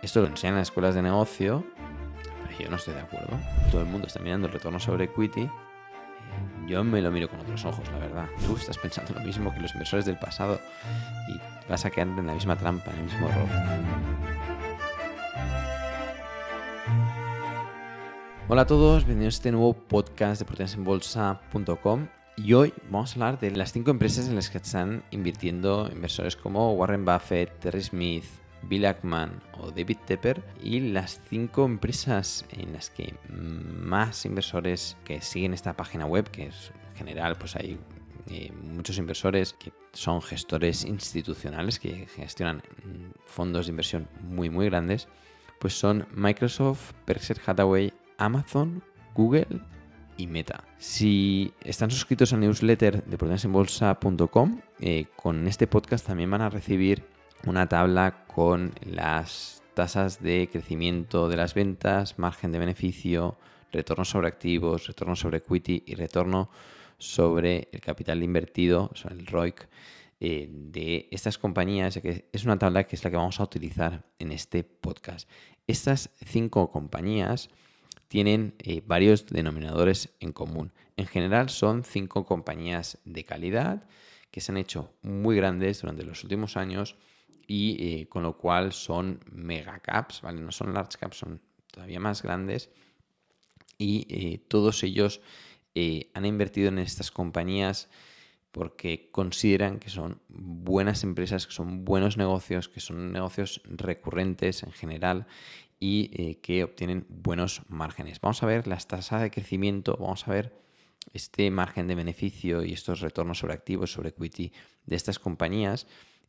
Esto lo enseñan en las escuelas de negocio, pero yo no estoy de acuerdo. Todo el mundo está mirando el retorno sobre equity. Yo me lo miro con otros ojos, la verdad. Tú estás pensando lo mismo que los inversores del pasado y vas a caer en la misma trampa, en el mismo error. Hola a todos, bienvenidos a este nuevo podcast de oportunidadesenbolsa.com. Y hoy vamos a hablar de las 5 empresas en las que están invirtiendo inversores como Warren Buffett, Terry Smith, Bill Ackman o David Tepper, y las 5 empresas en las que más inversores que siguen esta página web, que es, en general pues hay muchos inversores que son gestores institucionales que gestionan fondos de inversión muy grandes, pues son Microsoft, Berkshire Hathaway, Amazon, Google y Meta. Si están suscritos al newsletter de oportunidadesenbolsa.com, con este podcast también van a recibir una tabla con las tasas de crecimiento de las ventas, margen de beneficio, retorno sobre activos, retorno sobre equity y retorno sobre el capital invertido, o sea, el ROIC, de estas compañías, ya que es una tabla que es la que vamos a utilizar en este podcast. Estas 5 compañías tienen varios denominadores en común. En general son 5 compañías de calidad que se han hecho muy grandes durante los últimos años y con lo cual son mega caps, ¿vale? No son large caps, son todavía más grandes, y todos ellos han invertido en estas compañías porque consideran que son buenas empresas, que son buenos negocios, que son negocios recurrentes en general y que obtienen buenos márgenes. Vamos a ver las tasas de crecimiento, vamos a ver este margen de beneficio y estos retornos sobre activos, sobre equity de estas compañías,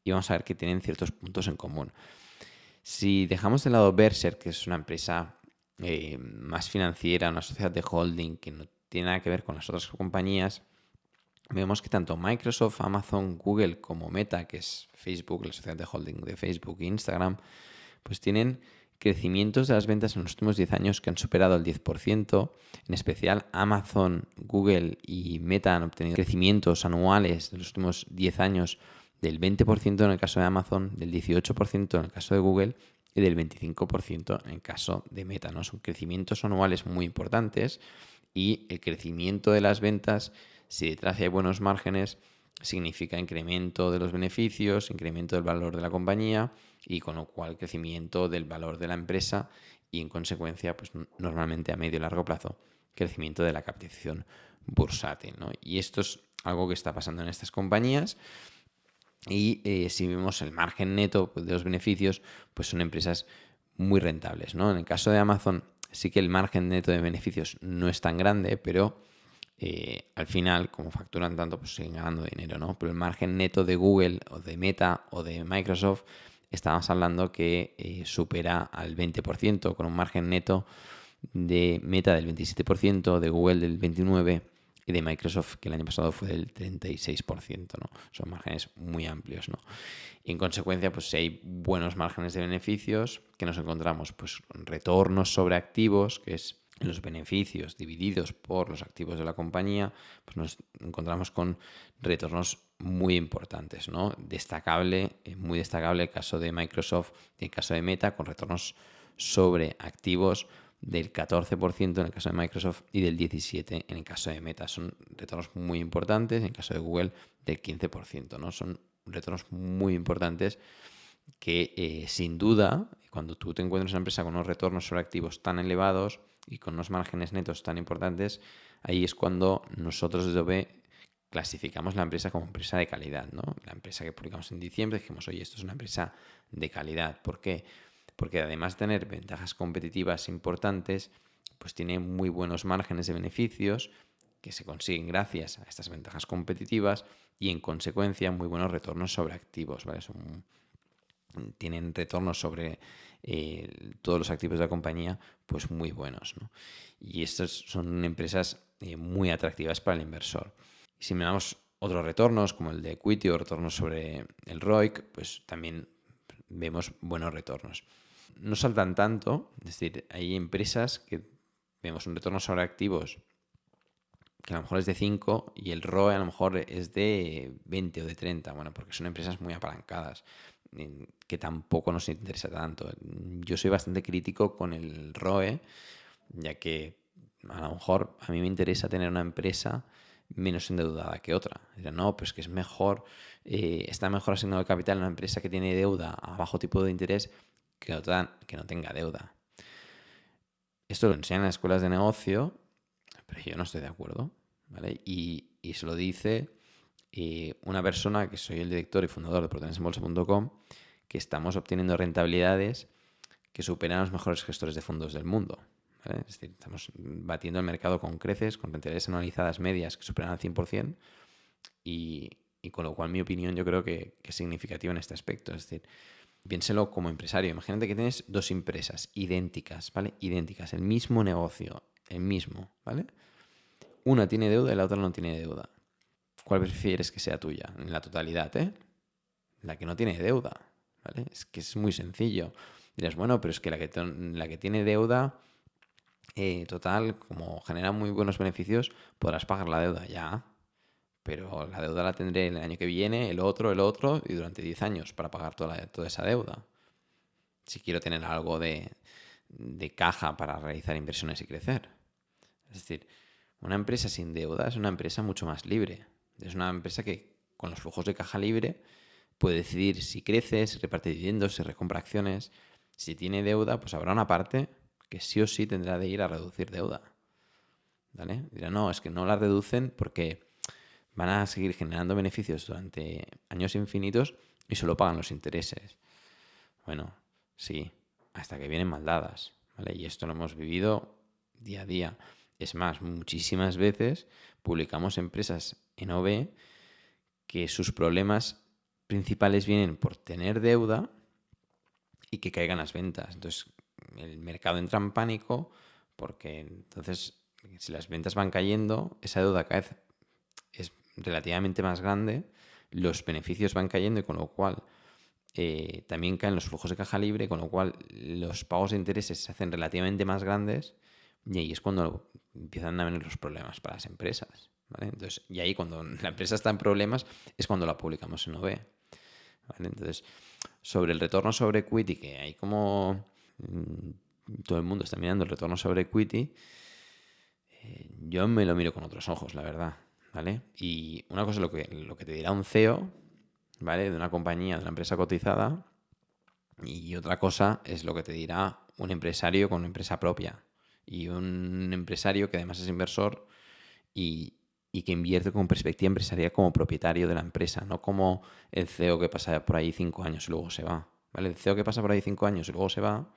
y vamos a ver que tienen ciertos puntos en común. Si dejamos de lado Berkshire, que es una empresa más financiera, una sociedad de holding que no tiene nada que ver con las otras compañías, vemos que tanto Microsoft, Amazon, Google como Meta, que es Facebook, la sociedad de holding de Facebook e Instagram, pues tienen crecimientos de las ventas en los últimos 10 años que han superado el 10%. En especial Amazon, Google y Meta han obtenido crecimientos anuales de los últimos 10 años del 20% en el caso de Amazon, del 18% en el caso de Google y del 25% en el caso de Meta, ¿no? Son crecimientos anuales muy importantes, y el crecimiento de las ventas, si detrás hay buenos márgenes, significa incremento de los beneficios, incremento del valor de la compañía y con lo cual crecimiento del valor de la empresa y en consecuencia pues normalmente a medio y largo plazo crecimiento de la capitalización bursátil, ¿no? Y esto es algo que está pasando en estas compañías. Y si vemos el margen neto de los beneficios, pues son empresas muy rentables, ¿no? En el caso de Amazon sí que el margen neto de beneficios no es tan grande, pero al final, como facturan tanto, pues siguen ganando dinero, ¿no? Pero el margen neto de Google o de Meta o de Microsoft, estamos hablando que supera al 20%, con un margen neto de Meta del 27%, de Google del 29%, y de Microsoft, que el año pasado fue del 36%, ¿no? Son márgenes muy amplios, ¿no? Y en consecuencia, pues si hay buenos márgenes de beneficios, que nos encontramos pues retornos sobre activos, que es los beneficios divididos por los activos de la compañía, pues nos encontramos con retornos muy importantes, ¿no? Muy destacable el caso de Microsoft y el caso de Meta, con retornos sobre activos del 14% en el caso de Microsoft y del 17% en el caso de Meta. Son retornos muy importantes. En el caso de Google, del 15%, ¿no? Son retornos muy importantes que sin duda, cuando tú te encuentras en una empresa con unos retornos sobre activos tan elevados y con unos márgenes netos tan importantes, ahí es cuando nosotros desde OB clasificamos la empresa como empresa de calidad, ¿no? La empresa que publicamos en diciembre, dijimos, oye, esto es una empresa de calidad. ¿Por qué? Porque además de tener ventajas competitivas importantes, pues tiene muy buenos márgenes de beneficios que se consiguen gracias a estas ventajas competitivas y en consecuencia muy buenos retornos sobre activos, ¿vale? Tienen retornos sobre todos los activos de la compañía pues muy buenos, ¿no? Y estas son empresas muy atractivas para el inversor. Y si miramos otros retornos como el de equity o retornos sobre el ROIC, pues también vemos buenos retornos. No saltan tanto, es decir, hay empresas que vemos un retorno sobre activos que a lo mejor es de 5 y el ROE a lo mejor es de 20 o de 30, bueno, porque son empresas muy apalancadas. que tampoco nos interesa tanto. Yo soy bastante crítico con el ROE, ya que a lo mejor a mí me interesa tener una empresa menos endeudada que otra. Dirán, no, pues que es mejor, está mejor asignado el capital en una empresa que tiene deuda a bajo tipo de interés que otra que no tenga deuda. Esto lo enseñan en las escuelas de negocio, pero yo no estoy de acuerdo, ¿vale? Y se lo dice una persona que soy el director y fundador de proteínasenbolsa.com, que estamos obteniendo rentabilidades que superan a los mejores gestores de fondos del mundo, ¿vale? Es decir, estamos batiendo el mercado con creces, con rentabilidades anualizadas medias que superan al 100%, y con lo cual mi opinión yo creo que es significativa en este aspecto. Es decir, piénselo como empresario. Imagínate que tienes dos empresas idénticas, ¿vale? Idénticas, el mismo negocio, el mismo, ¿vale? Una tiene deuda y la otra no tiene deuda. ¿Cuál prefieres que sea tuya? En la totalidad, ¿eh? La que no tiene deuda, ¿vale? Es que es muy sencillo. Dirás, bueno, pero es que la que tiene deuda, total, como genera muy buenos beneficios, podrás pagar la deuda ya. Pero la deuda la tendré el año que viene, el otro, y durante 10 años para pagar toda esa deuda. Si quiero tener algo de caja para realizar inversiones y crecer. Es decir, una empresa sin deuda es una empresa mucho más libre. Es una empresa que con los flujos de caja libre puede decidir si crece, si reparte dividendos, si recompra acciones. Si tiene deuda, pues habrá una parte que sí o sí tendrá de ir a reducir deuda. ¿Vale? Dirán, no, es que no la reducen porque van a seguir generando beneficios durante años infinitos y solo pagan los intereses. Bueno, sí, hasta que vienen mal dadas, ¿vale? Y esto lo hemos vivido día a día. Es más, muchísimas veces publicamos empresas en OB que sus problemas principales vienen por tener deuda y que caigan las ventas. Entonces, el mercado entra en pánico porque entonces, si las ventas van cayendo, esa deuda cada vez es relativamente más grande, los beneficios van cayendo y con lo cual también caen los flujos de caja libre, con lo cual los pagos de intereses se hacen relativamente más grandes y ahí es cuando empiezan a venir los problemas para las empresas, ¿vale? Entonces, y ahí cuando la empresa está en problemas es cuando la publicamos en OB, ¿vale? Entonces, sobre el retorno sobre equity, que hay como todo el mundo está mirando el retorno sobre equity, yo me lo miro con otros ojos, la verdad, ¿vale? Y una cosa es lo que te dirá un CEO, ¿vale? De una compañía, de una empresa cotizada, y otra cosa es lo que te dirá un empresario con una empresa propia. Y un empresario que además es inversor y que invierte con perspectiva empresarial como propietario de la empresa, no como el CEO que pasa por ahí 5 años y luego se va, ¿vale? El CEO que pasa por ahí 5 años y luego se va,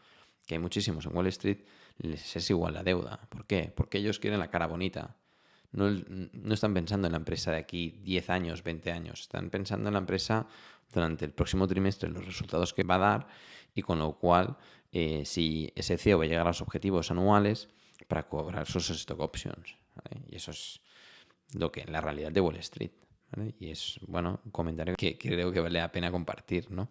que hay muchísimos en Wall Street, les es igual la deuda. ¿Por qué? Porque ellos quieren la cara bonita. No están pensando en la empresa de aquí 10 años, 20 años. Están pensando en la empresa durante el próximo trimestre, los resultados que va a dar y con lo cual, si ese CEO va a llegar a los objetivos anuales para cobrar sus stock options, ¿vale? Y eso es lo que la realidad de Wall Street, ¿vale? Y es, bueno, un comentario que creo que vale la pena compartir, ¿no?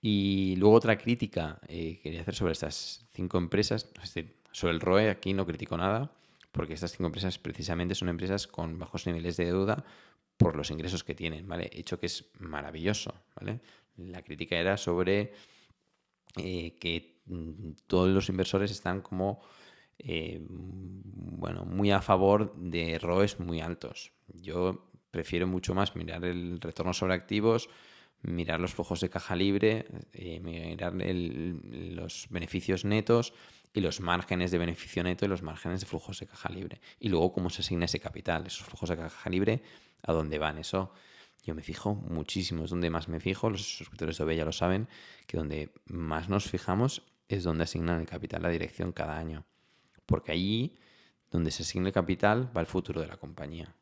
Y luego otra crítica que quería hacer sobre estas 5 empresas, es decir, sobre el ROE aquí no critico nada, porque estas 5 empresas precisamente son empresas con bajos niveles de deuda por los ingresos que tienen, ¿vale? Hecho que es maravilloso, ¿vale? La crítica era sobre que todos los inversores están como, bueno, muy a favor de ROEs muy altos. Yo prefiero mucho más mirar el retorno sobre activos, mirar los flujos de caja libre, mirar los beneficios netos y los márgenes de beneficio neto y los márgenes de flujos de caja libre. Y luego cómo se asigna ese capital, esos flujos de caja libre, a dónde van. Eso yo me fijo muchísimo, es donde más me fijo. Los suscriptores de OB ya lo saben, que donde más nos fijamos es donde asignan el capital a la dirección cada año. Porque allí, donde se asigne el capital, va el futuro de la compañía,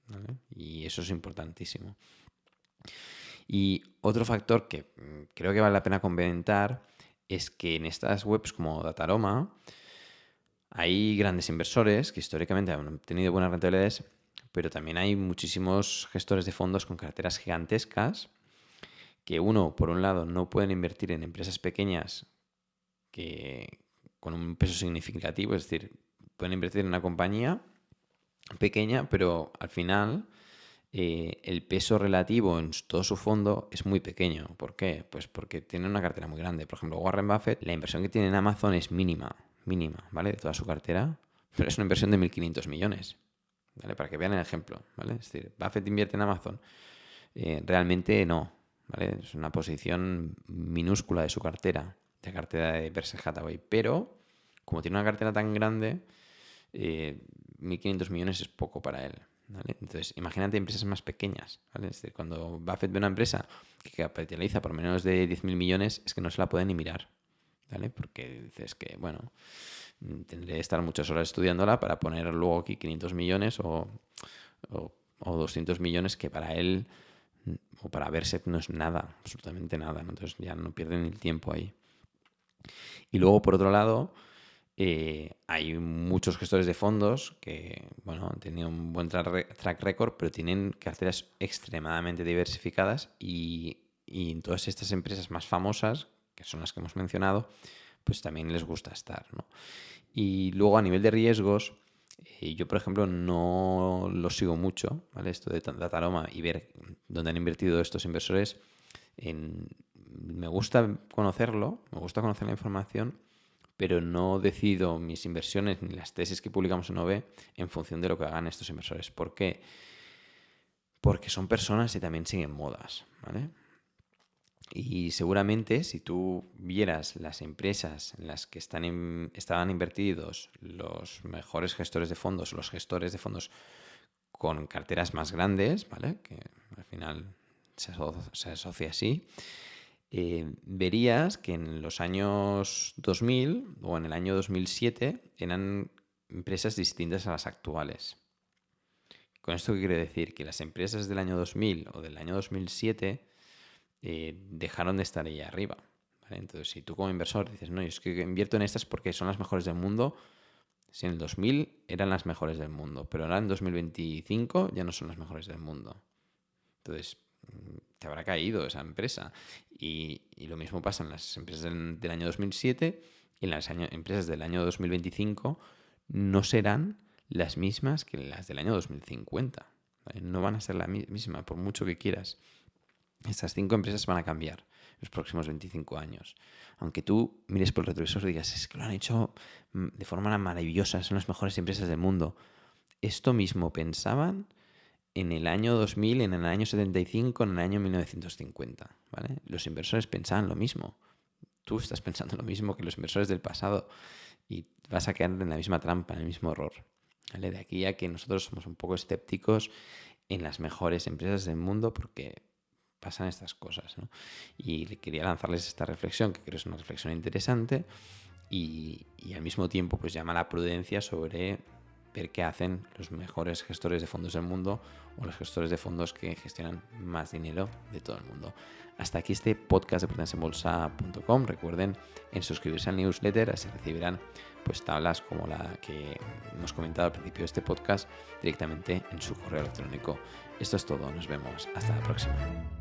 ¿vale? Y eso es importantísimo. Y otro factor que creo que vale la pena comentar es que en estas webs como Dataroma hay grandes inversores que históricamente han tenido buenas rentabilidades, pero también hay muchísimos gestores de fondos con carteras gigantescas que por un lado, no pueden invertir en empresas pequeñas que con un peso significativo, es decir, pueden invertir en una compañía pequeña, pero al final el peso relativo en todo su fondo es muy pequeño. ¿Por qué? Pues porque tiene una cartera muy grande. Por ejemplo, Warren Buffett, la inversión que tiene en Amazon es mínima, ¿vale? De toda su cartera, pero es una inversión de 1.500 millones, ¿vale? Para que vean el ejemplo, ¿vale? Es decir, Buffett invierte en Amazon. Realmente no, ¿vale? Es una posición minúscula de su cartera, de cartera de Berkshire Hathaway, pero como tiene una cartera tan grande, 1.500 millones es poco para él, ¿vale? Entonces, imagínate empresas más pequeñas, ¿vale? Es decir, cuando Buffett ve una empresa que capitaliza por menos de 10.000 millones, es que no se la puede ni mirar, ¿vale? Porque dices que, bueno, tendré que estar muchas horas estudiándola para poner luego aquí 500 millones o 200 millones que para él o para Berkshire no es nada, absolutamente nada, ¿no? Entonces ya no pierden el tiempo ahí. Y luego, por otro lado, hay muchos gestores de fondos que, bueno, han tenido un buen track record, pero tienen carteras extremadamente diversificadas y en todas estas empresas más famosas, que son las que hemos mencionado, pues también les gusta estar, ¿no? Y luego a nivel de riesgos, yo, por ejemplo, no lo sigo mucho, ¿vale? Esto de Dataroma y ver dónde han invertido estos inversores. Me gusta conocerlo, me gusta conocer la información, pero no decido mis inversiones ni las tesis que publicamos en OVE en función de lo que hagan estos inversores. ¿Por qué? Porque son personas y también siguen modas, ¿vale? Y seguramente si tú vieras las empresas en las que estaban invertidos los mejores gestores de fondos, los gestores de fondos con carteras más grandes, ¿vale? Que al final se asocia así, verías que en los años 2000 o en el año 2007 eran empresas distintas a las actuales. ¿Con esto qué quiere decir? Que las empresas del año 2000 o del año 2007 dejaron de estar ahí arriba, ¿vale? Entonces, si tú como inversor dices, no, yo es que invierto en estas porque son las mejores del mundo, si en el 2000 eran las mejores del mundo, pero ahora en 2025 ya no son las mejores del mundo. Entonces, te habrá caído esa empresa. Y lo mismo pasa en las empresas del año 2007 y en las empresas del año 2025 no serán las mismas que las del año 2050, ¿vale? No van a ser la misma, por mucho que quieras. Estas 5 empresas van a cambiar en los próximos 25 años. Aunque tú mires por el retrovisor y digas, es que lo han hecho de forma maravillosa, son las mejores empresas del mundo. Esto mismo pensaban en el año 2000, en el año 75, en el año 1950, ¿vale? Los inversores pensaban lo mismo. Tú estás pensando lo mismo que los inversores del pasado y vas a caer en la misma trampa, en el mismo error, ¿vale? De aquí a que nosotros somos un poco escépticos en las mejores empresas del mundo porque pasan estas cosas, ¿no? Y quería lanzarles esta reflexión, que creo es una reflexión interesante y al mismo tiempo pues llama a la prudencia sobre ver qué hacen los mejores gestores de fondos del mundo o los gestores de fondos que gestionan más dinero de todo el mundo. Hasta aquí este podcast de portensenbolsa.com. Recuerden en suscribirse al newsletter, así recibirán pues tablas como la que hemos comentado al principio de este podcast directamente en su correo electrónico. Esto es todo, nos vemos, hasta la próxima.